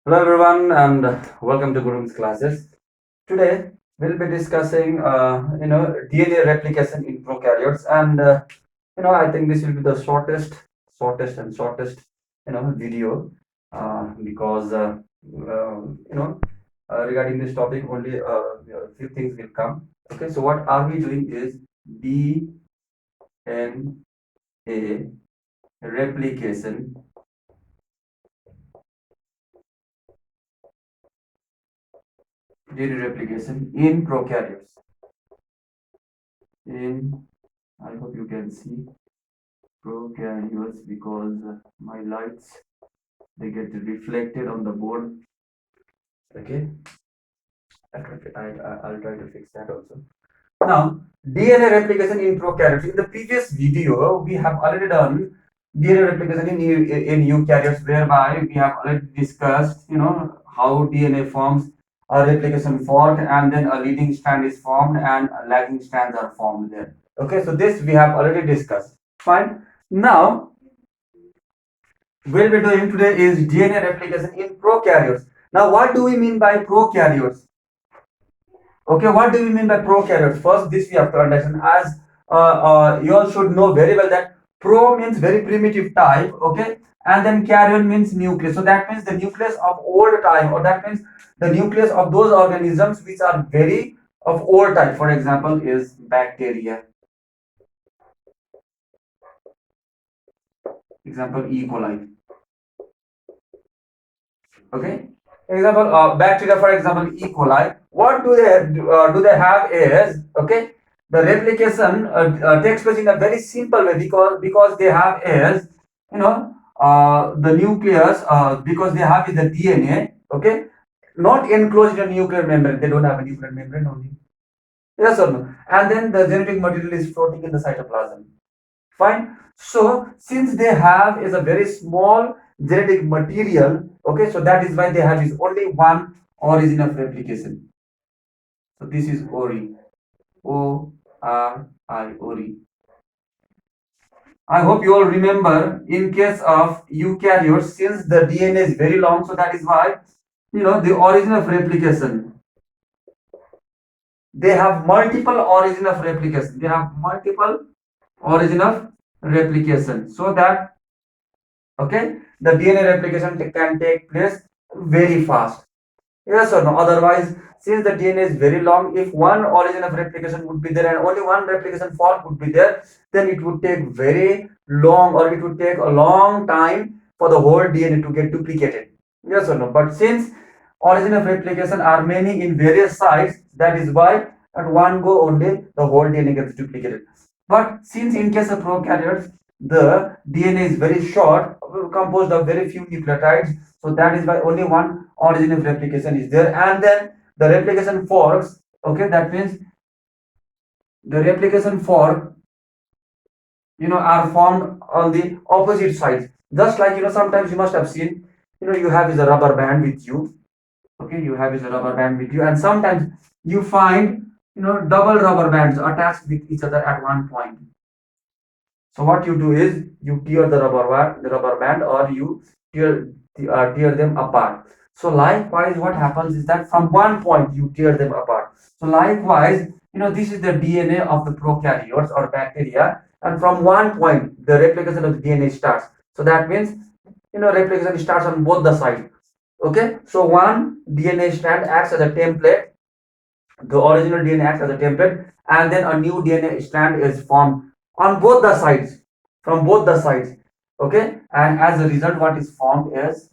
Hello everyone and welcome to Gurum's classes. Today we'll be discussing DNA replication in prokaryotes and I think this will be the shortest video because regarding this topic only a few things will come. Okay, so what are we doing is DNA replication DNA replication in prokaryotes. In I hope you can see prokaryotes because my lights they get reflected on the board. Okay, I'll try to fix that also. Now, DNA replication in prokaryotes. In the previous video, we have already done DNA replication in eukaryotes, whereby we have already discussed, how DNA forms a replication fork, and then a leading strand is formed, and lagging strands are formed there. Okay, so this we have already discussed. Fine. Now, what we're doing today is DNA replication in prokaryotes. Now, what do we mean by prokaryotes? Okay, what do we mean by prokaryotes? First, this we have to understand. As you all should know very well that pro means very primitive type. Okay, and then karyon means nucleus. So that means the nucleus of old type, or that means the nucleus of those organisms which are very of old type. For example, is bacteria. Example, E. coli. Okay, example bacteria, for example E. coli. What do they have is, okay, the replication takes place in a very simple way, because they have is, the nucleus, because they have is the DNA, okay, not enclosed in a nuclear membrane. They don't have a nuclear membrane only. Yes or no? And then the genetic material is floating in the cytoplasm. Fine. So since they have is a very small genetic material, okay, so that is why they have is only one origin of replication. So this is ori, ori. I hope you all remember, in case of eukaryotes, since the DNA is very long, so that is why, the origin of replication, they have multiple origin of replication. They have multiple origin of replication, so that, okay, the DNA replication can take place very fast. Yes or no? Otherwise, since the DNA is very long, if one origin of replication would be there and only one replication fork would be there, then it would take very long, or it would take a long time for the whole DNA to get duplicated. Yes or no? But since origin of replication are many in various sites, that is why at one go only the whole DNA gets duplicated. But since in case of prokaryotes, the DNA is very short, composed of very few nucleotides, so that is why only one origin of replication is there, and then the replication forks, okay, that means the replication fork, are formed on the opposite sides. Just like, sometimes you must have seen, you have is a rubber band with you. Okay, you have is a rubber band with you, and sometimes you find, double rubber bands attached with each other at one point. So what you do is you tear the rubber band, or you tear them apart. So likewise, what happens is that from one point you tear them apart. So likewise, this is the DNA of the prokaryotes or bacteria, and from one point the replication of the DNA starts. So that means, replication starts on both the sides. Okay, so one DNA strand acts as a template. The original DNA acts as a template, and then a new DNA strand is formed on both the sides, from both the sides. Okay, and as a result, what is formed is,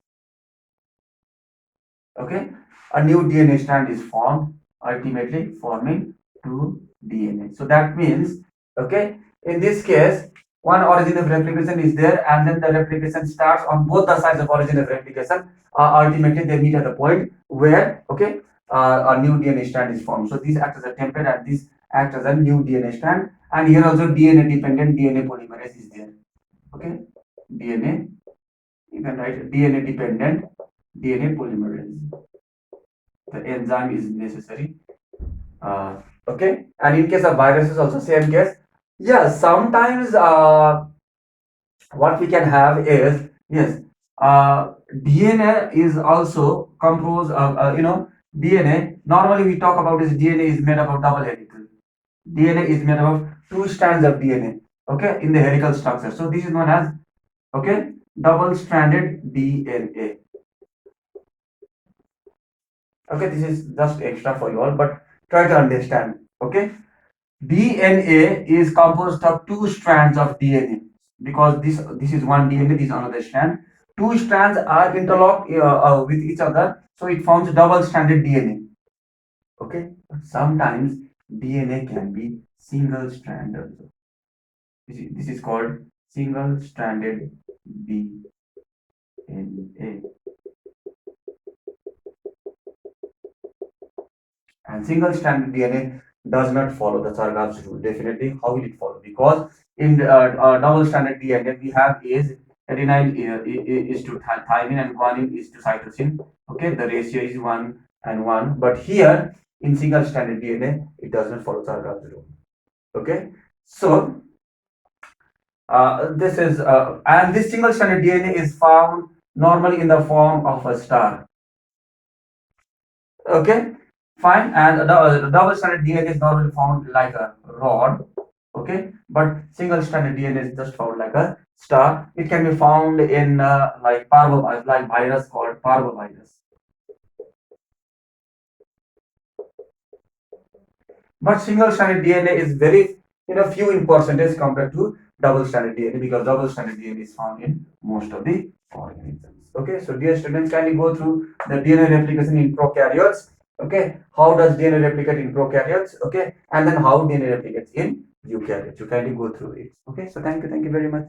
okay, a new DNA strand is formed, ultimately forming two DNA. So that means, okay, in this case, one origin of replication is there, and then the replication starts on both the sides of origin of replication. Ultimately, they meet at the point where, okay, a new DNA strand is formed. So this acts as a template, and this acts as a new DNA strand. And here also DNA dependent DNA polymerase is there. Okay, DNA, you can write DNA dependent DNA polymerase. The enzyme is necessary. Okay, and in case of viruses also same case. Yeah, sometimes what we can have is, yes, DNA is also composed of, DNA. Normally we talk about this DNA is made up of double helical. DNA is made up of two strands of DNA, okay, in the helical structure. So this is known as, okay, double stranded DNA. Okay, this is just extra for you all, but try to understand. Okay, DNA is composed of two strands of DNA, because this is one DNA, this is another strand. Two strands are interlocked with each other, so it forms double stranded DNA. Okay, but sometimes DNA can be single stranded. This is called single stranded DNA. And single stranded DNA does not follow the Chargaff's rule. Definitely, how will it follow? Because in double stranded DNA, we have is adenine is to thymine and guanine is to cytosine. Okay, the ratio is 1 and 1. But here in single stranded DNA, it does not follow Chargaff's rule. Okay, so this is and this single stranded DNA is found normally in the form of a star. Okay, fine. And the double stranded DNA is normally found like a rod. Okay, but single stranded DNA is just found like a star. It can be found in like parvovirus, like virus called parvovirus. But single stranded DNA is very, few in percentage compared to double stranded DNA, because double stranded DNA is found in most of the organisms. Okay, so dear students, kindly go through the DNA replication in prokaryotes. Okay, how does DNA replicate in prokaryotes? Okay, and then how DNA replicates in eukaryotes. You kindly go through it. Okay, so thank you very much.